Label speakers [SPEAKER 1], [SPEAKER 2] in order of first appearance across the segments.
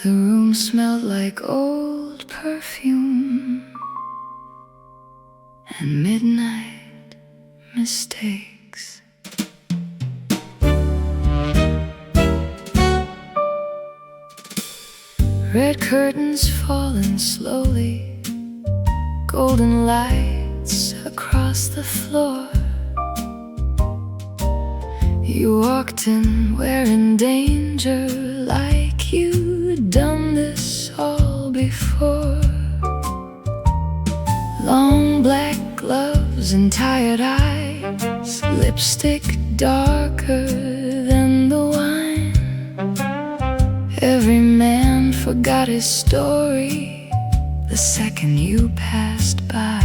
[SPEAKER 1] The room smelled like old perfume and midnight mistakes. Red curtains falling slowly, golden lights across the floor. You walked in wearing danger, like you'd done this all before. Long black gloves and tired eyes, lipstick darker than the wine. Every man forgot his story the second you passed by.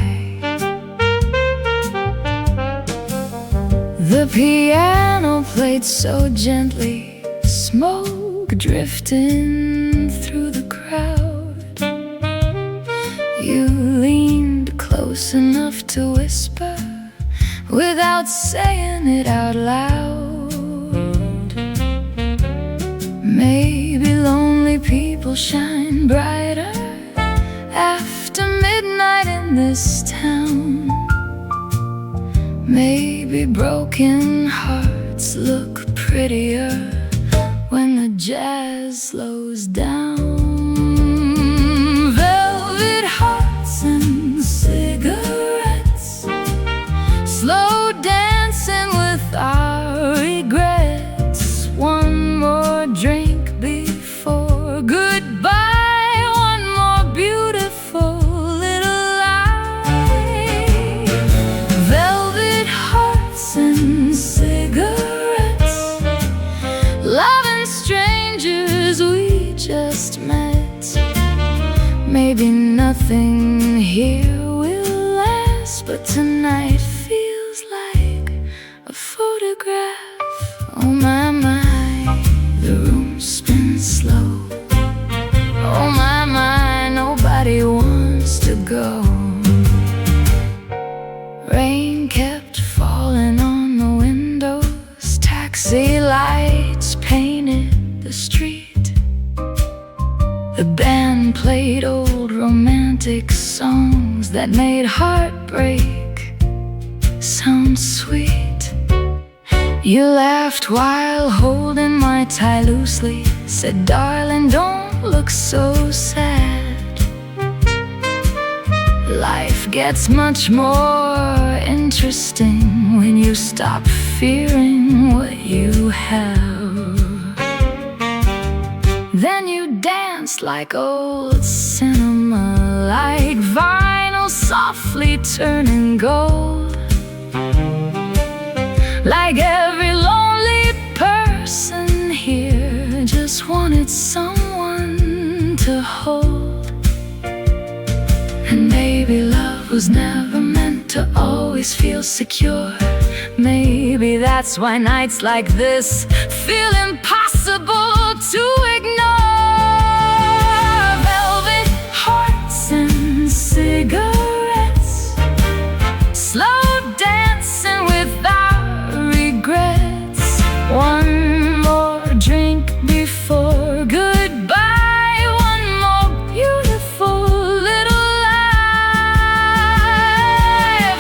[SPEAKER 1] The piano played so gently, smoke drifting through the crowd. You leaned close enough to whisper without saying it out loud. Maybe lonely people shine brighter after midnight in this town. Maybe broken hearts look prettier when the jazz slows down. Velvet hearts and cigarettes, slow dancing with our regrets. One more drink before goodbye, one more beautiful little lie. Velvet hearts and cigarettes, loving strangers we just met. Maybe nothing here will last, but tonight feels like a photograph. Oh my, the room spins slow. Oh my, nobody wants to go. Rain kept falling on the windows, taxi lights painted the street. The band played old romantic songs that made heartbreak sound sweet. You laughed while holding my tie loosely, said, darling, don't look so sad. Life gets much more interesting when you stop fearing what you have. Then you danced like old cinema, like vinyl softly turning gold. Like every lonely person here just wanted someone to hold. And maybe love was never meant to always feel secure. Maybe that's why nights like this feel impossible to ignore. Velvet hearts and cigarettes, slow dancing without regrets. One more drink before goodbye, one more beautiful little lie.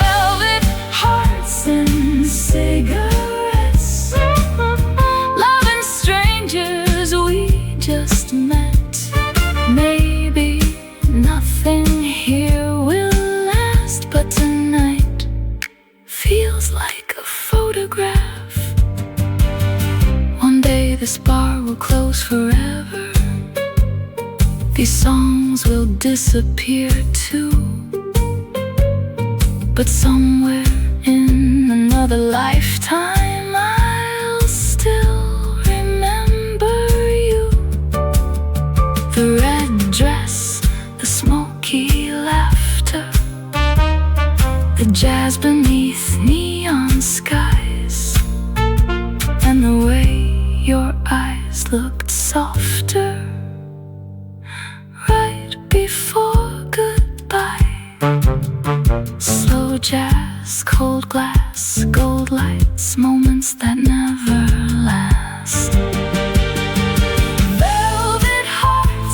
[SPEAKER 1] Velvet hearts and cigarettes, loving strangers we just met. Maybe nothing here will last, but tonight feels like a photograph. One day this bar will close forever. These songs will disappear too. But somewhere in another lifetime I'll still remember you. The red dress, the smoky laughter, the jazz beneath neon skies, and the way your eyes looked softer right before goodbye. Slow jazz, cold glass, gold lights, moments that never last. Velvet hearts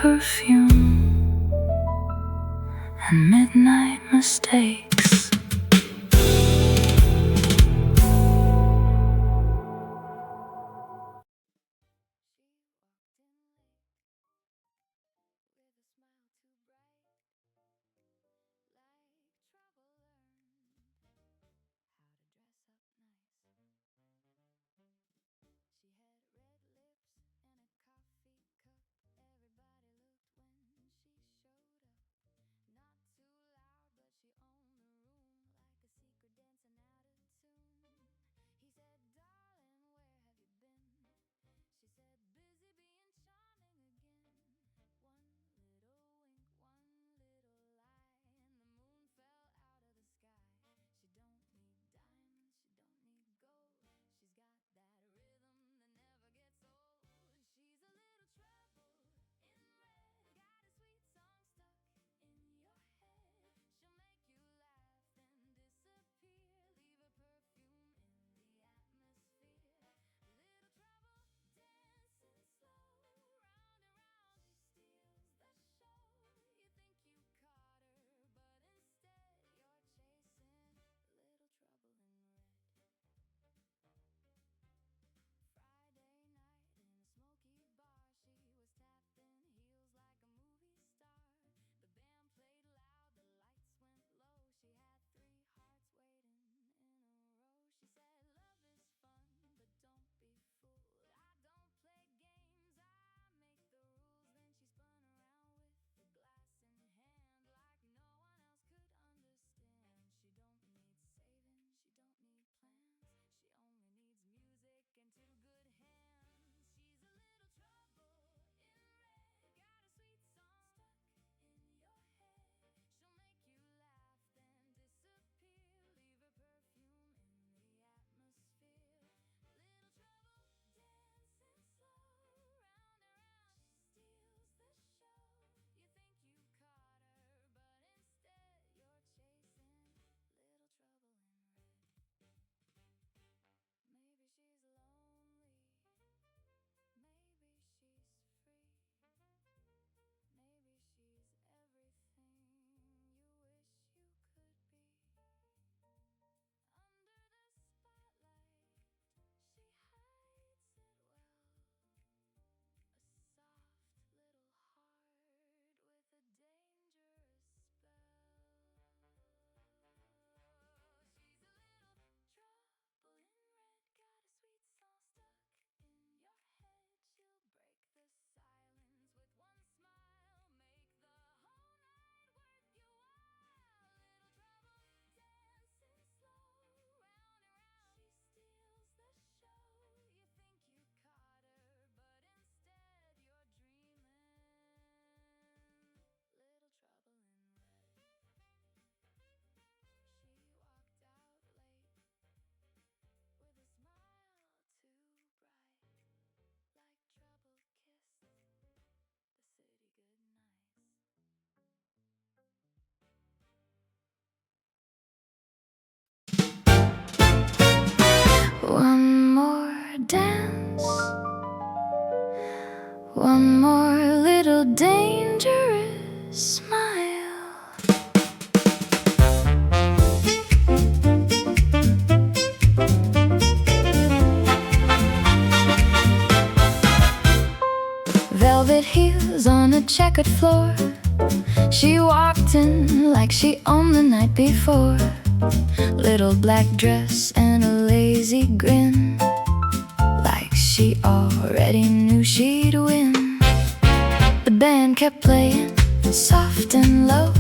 [SPEAKER 1] perfume and midnight mistakes. One more dance, one more little dangerous smile. Velvet heels on a checkered floor. She walked in like she owned the night before. Little black dress and a lazy grin, like she already knew she'd win. The band kept playing, soft and low.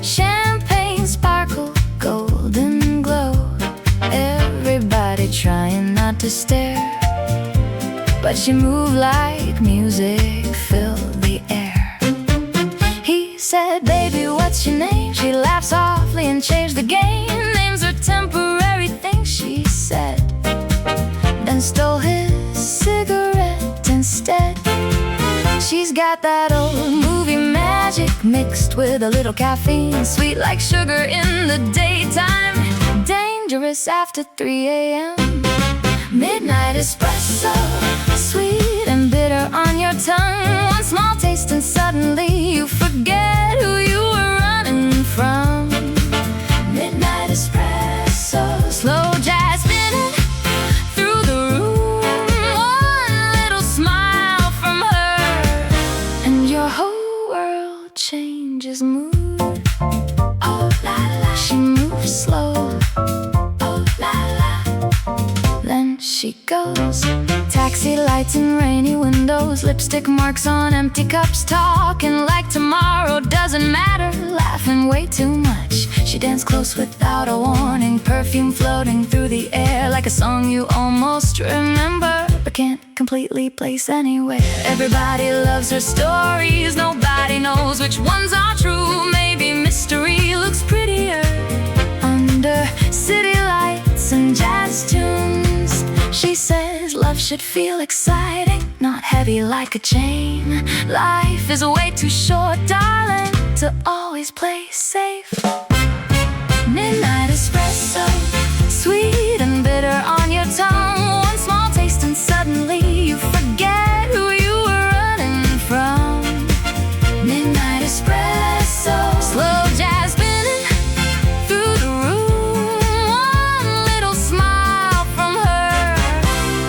[SPEAKER 1] Champagne sparkled, golden glow. Everybody trying not to stare, but she moved like music filled the air. He said, "Baby, what's your name?" She laughed softly and changed the game. "Names are temporary things," she said, then stole his cigarette instead. She's got that old movie magic mixed with a little caffeine, sweet like sugar in the daytime, dangerous after 3 a.m. Midnight espresso, sweet and bitter on your tongue. One small taste and suddenly you forget who you were running from. Midnight espresso, slow jazz spinning through the room. One little smile from her and your whole world changes mood. Oh la la, she moves slow. Oh la la, then she goes. Taxi lights and rainy windows, lipstick marks on empty cups, talking like tomorrow doesn't matter, laughing way too much. She danced close without a warning, perfume floating through the air like a song you almost remember but can't completely place anywhere. Everybody loves her stories, nobody knows which ones are true. Maybe mystery looks prettier under city lights and jazz tunes. She says love should feel exciting, not heavy like a chain. Life is way too short, darling, to always play safe. Midnight espresso, sweet and bitter on your tongue. One small taste and suddenly you forget who you were running from. Midnight espresso, slow jazz spinning through the room. One little smile from her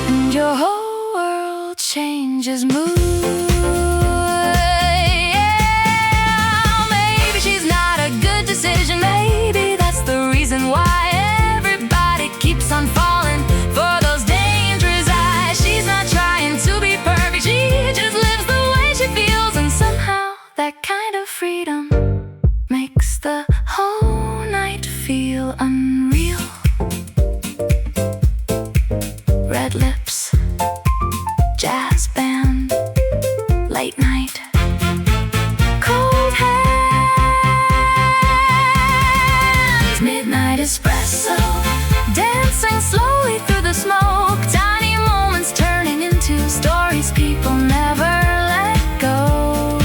[SPEAKER 1] and your whole world changes mood. Yeah, maybe she's not a good decision. Maybe that's the reason why everybody keeps on falling for those dangerous eyes. She's not trying to be perfect, she just lives the way she feels. And somehow that kind of freedom makes the whole night feel unreal. Red lips, jazz band, late night, cold hands. Midnight espresso, dancing slowly through the smoke. Tiny moments turning into stories people never let go.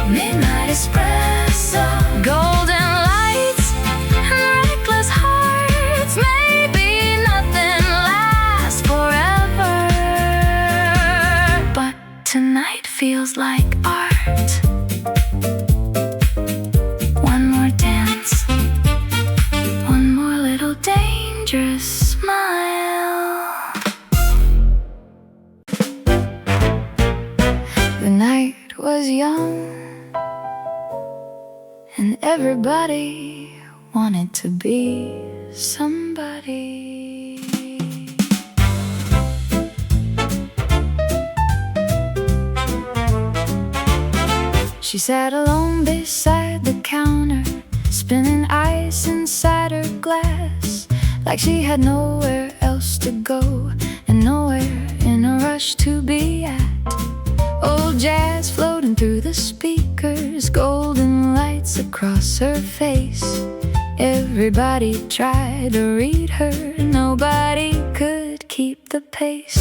[SPEAKER 1] Midnight espresso, golden lights and reckless hearts. Maybe nothing lasts forever, but tonight feels like art. One more dance, one more little dangerous smile. The night was young and everybody wanted to be somebody. She sat alone beside the counter, spinning ice inside her glass, like she had nowhere else to go and nowhere in a rush to be at. Old jazz floating through the speakers, golden lights across her face. Everybody tried to read her, nobody could keep the pace.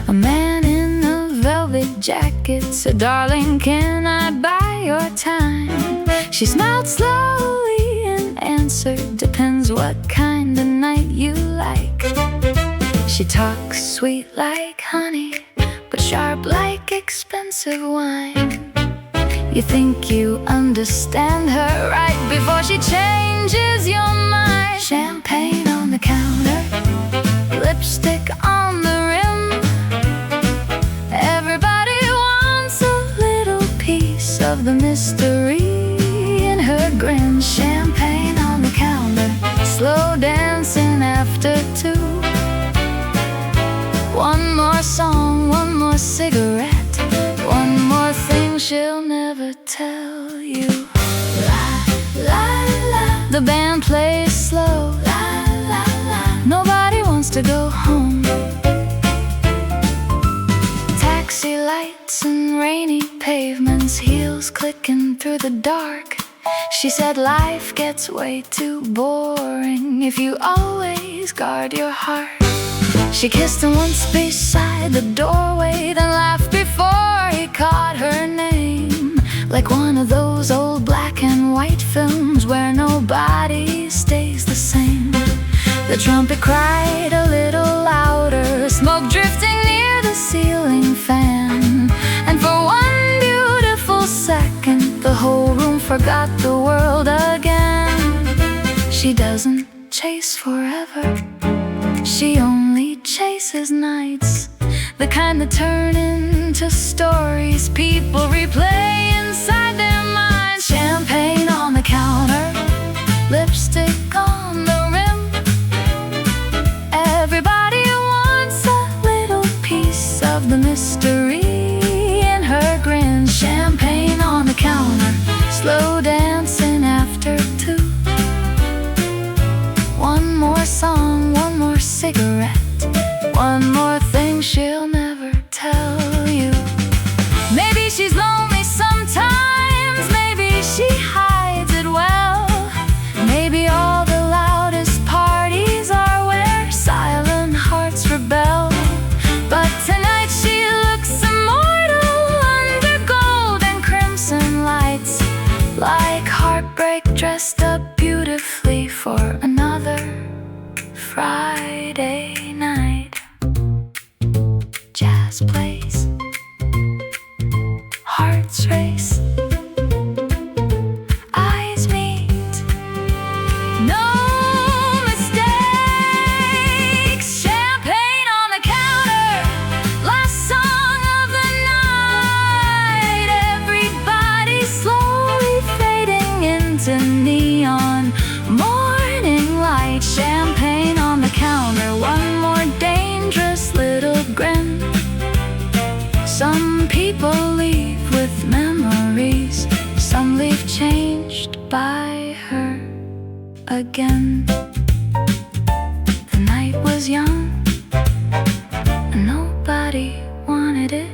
[SPEAKER 1] A man in a velvet jacket said, "Darling, can I buy your time?" She smiled slowly and answered, "Depends what kind of night you like." She talks sweet like honey, but sharp like expensive wine. You think you understand her right before she changes your mind. Champagne on the counter, lipstick on the rim. Everybody wants a little piece of the mystery in her grin. Champagne on the counter, slow dancing after two. One more song, one more cigarette, one more thing she'll never tell you. La, la, la. The band plays slow. La, la, la. Nobody wants to go home. Taxi lights and rainy pavements, heels clicking through the dark. She said life gets way too boring if you always guard your heart. She kissed him once beside the doorway, then laughed before he caught her name. Like one of those old black and white films where nobody stays the same. The trumpet cried a little louder, forgot the world again. She doesn't chase forever, she only chases nights, the kind that turn into stories people replay inside their minds. Champagne on the counter, lipstick on the rim. Everybody wants a little piece of the mystery in her grin. Champagne on the counter, slow dancing after 2. One more song, one more cigarette, one more thing she'll never tell you. Maybe she's lonely sometimes, maybe she hides it well. Maybe all the loudest parties are where silent hearts rebel. But tonight she looks immortal under gold and crimson lights, like heartbreak dressed up beautifully for another Friday night. Jazz plays, hearts race, eyes meet, no mistakes. Champagne on the counter, last song of the night. Everybody slowly fading into neon morning light. Champagne on the counter, one more dangerous little grin. Some people leave with memories, some leave changed by her again. The night was young, and nobody wanted it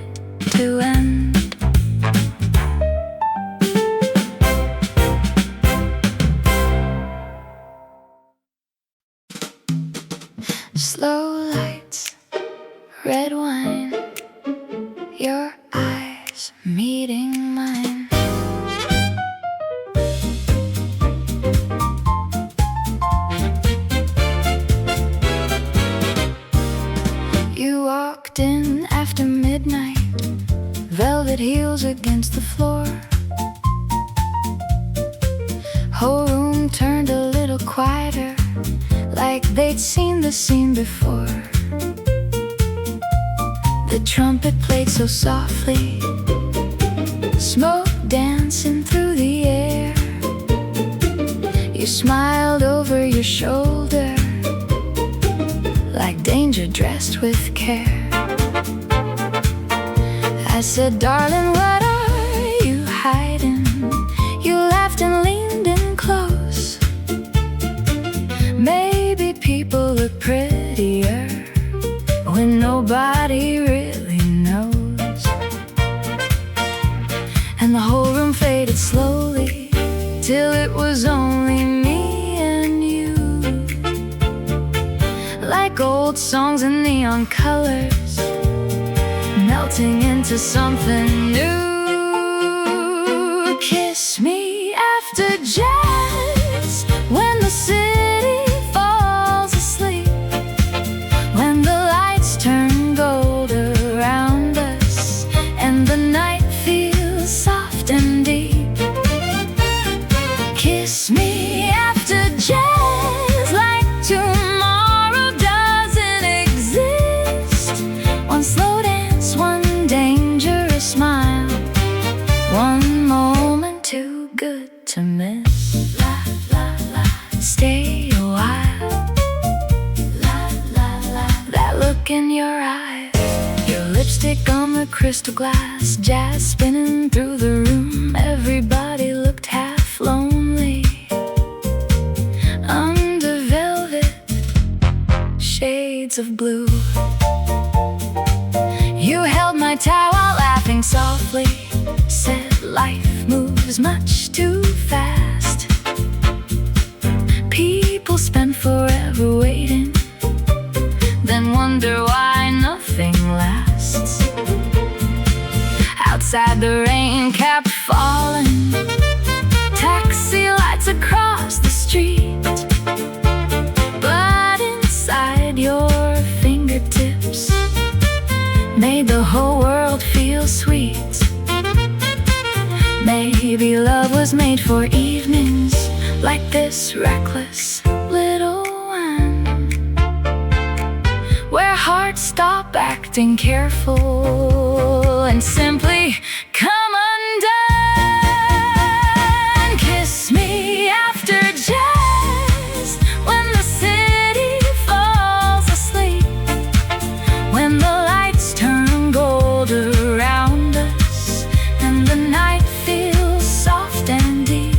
[SPEAKER 1] to end. Slow lights, red wine, your eyes meeting mine. You walked in after midnight, velvet heels against the floor. Whole room turned a little quieter, like they'd seen the scene before. The trumpet played so softly, smoke dancing through the air. You smiled over your shoulder, like danger dressed with care. I said, darling, what are you hiding? You laughed and leaned in close. Maybe people look prettier when nobody really knows. And the whole room faded slowly till it was only me and you, like old songs in neon colors, melting into something new. Kiss me after jazz, when the city falls asleep, when the lights turn gold around us and the night feels soft and deep. Kiss me after jazz, like tomorrow doesn't exist. One slow dance, one dangerous smile, one moment too good to miss. La la la, stay a while. La la la, that look in your eyes, your lipstick on the crystal glass, jazz spinning through the room. Everybody looked half lonely under velvet shades of blue. You held my tie while laughing softly, said life moves much too fast. People spend forever waiting, then wonder why nothing lasts. Outside the rain kept falling, taxi lights across the street, but inside your fingers was made for evenings like this reckless little one, where hearts stop acting careful and simply come undone. Kiss me after jazz, when the city falls asleep, when the lights turn gold around us and the night feels soft and deep.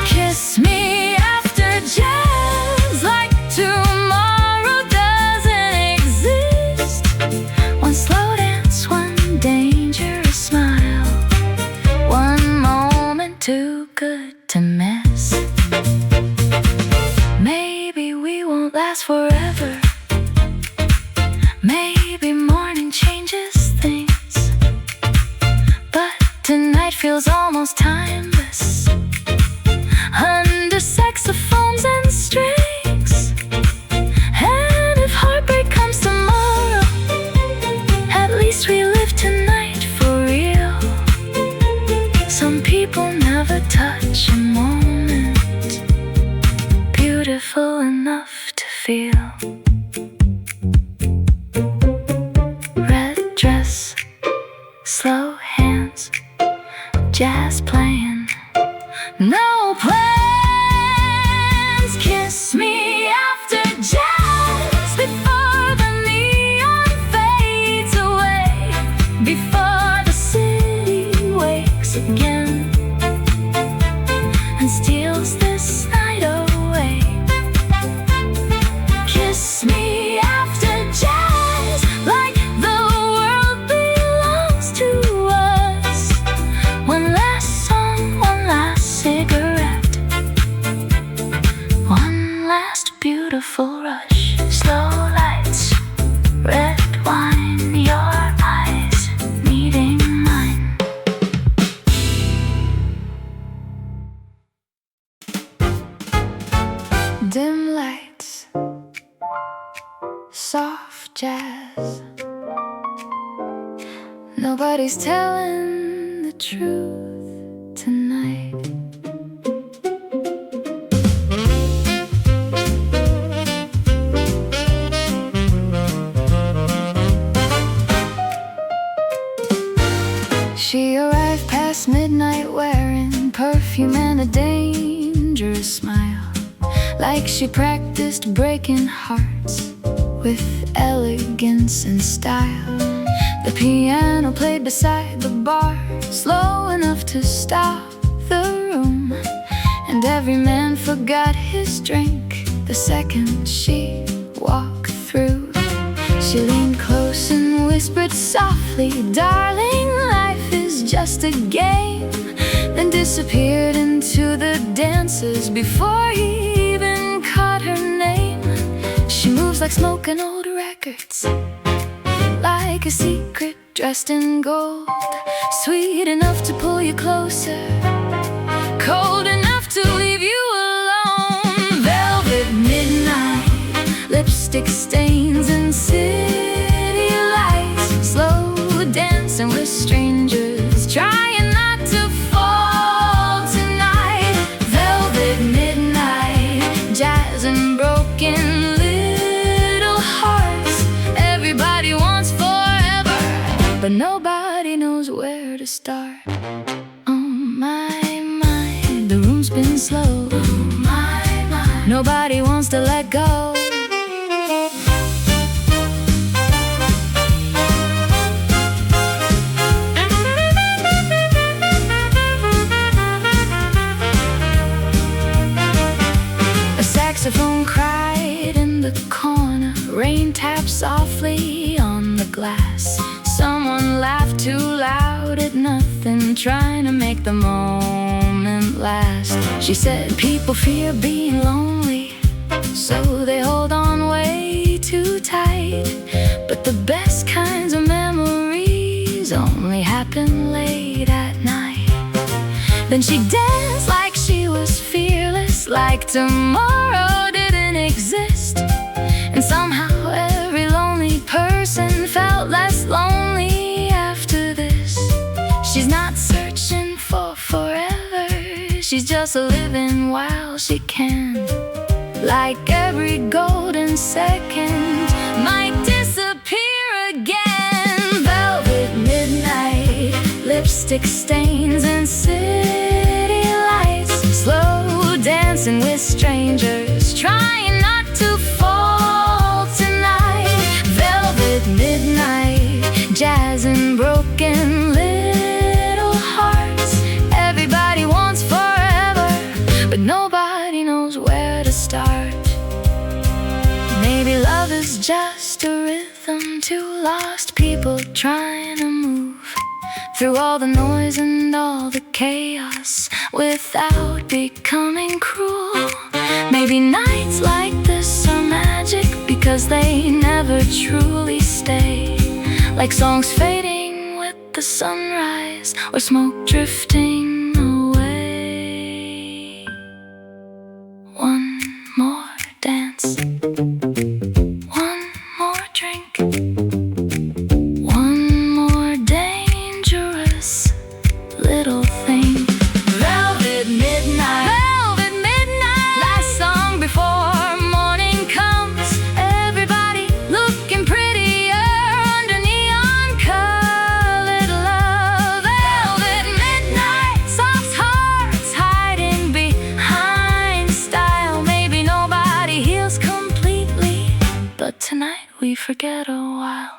[SPEAKER 1] Kiss me after jazz, like tomorrow doesn't exist. One slow dance, one dangerous smile, one moment too good to miss. Maybe we won't last forever, maybe morning changes things, but tonight feels almost timeless, under saxophones and strings. And if heartbreak comes tomorrow, at least we live tonight for real. Some people never touch a moment beautiful enough to feel. Red dress, slow hands, jazz playing, no plans. Kiss me after jazz, before the neon fades away, before the city wakes again and steals this night away. Kiss me after jazz, like the world belongs to us. One last song, one last cigarette, one last beautiful rush. Slow lights, red wine, your eyes meeting mine. Dim lights, soft jazz, nobody's telling the truth tonight. She arrived past midnight wearing perfume and a dangerous smile, like she practiced breaking hearts with elegance and style. The piano played beside the bar, slow enough to stop the room, and every man forgot his drink the second she walked through. She leaned close and whispered softly, "Darling, life is just a game," then disappeared into the dancers before he even caught her name. She moves like smoke and old records, like a secret dressed in gold, sweet enough to pull you closer, cold enough to leave you alone. Velvet midnight, lipstick stains and city lights, slow dancing with strangers, trying not to fall tonight. Velvet midnight, jazz and broken little hearts. Everybody wants forever, but nobody knows where to start. Oh my, the room's been slow. Oh my, nobody wants to let go. A saxophone cried in the corner, rain tapped softly on the glass. Someone laughed too loud at nothing, trying to make the moment last. She said people fear being lonely, so they hold on way too tight. But the best kinds of memories only happen late at night. Then she danced like she was fearless, like tomorrow didn't exist. And somehow every lonely person felt less lonely after this. She's not searching for She's just living while she can, like every golden second might disappear again. Velvet midnight, lipstick stains and city lights, slow dancing with strangers, trying not to fall tonight. Velvet midnight, jazz and broken little hearts. Everybody wants forever, but nobody knows where to start. Maybe love is just a rhythm to lost people trying to move through all the noise and all the chaos without becoming cruel. Maybe nights like this are magic because they never truly stay, like songs fading with the sunrise or smoke drifting away. One more dance, one more drink, one more dangerous little thing. Velvet midnight, velvet midnight, last song before morning comes. Everybody looking prettier under neon colored love. Velvet midnight, soft hearts hiding behind style. Maybe nobody heals completely, but tonight we forget a while.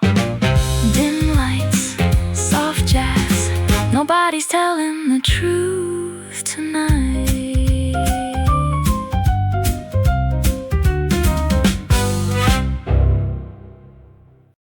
[SPEAKER 1] Dim lights, soft jazz, nobody's telling the truth tonight.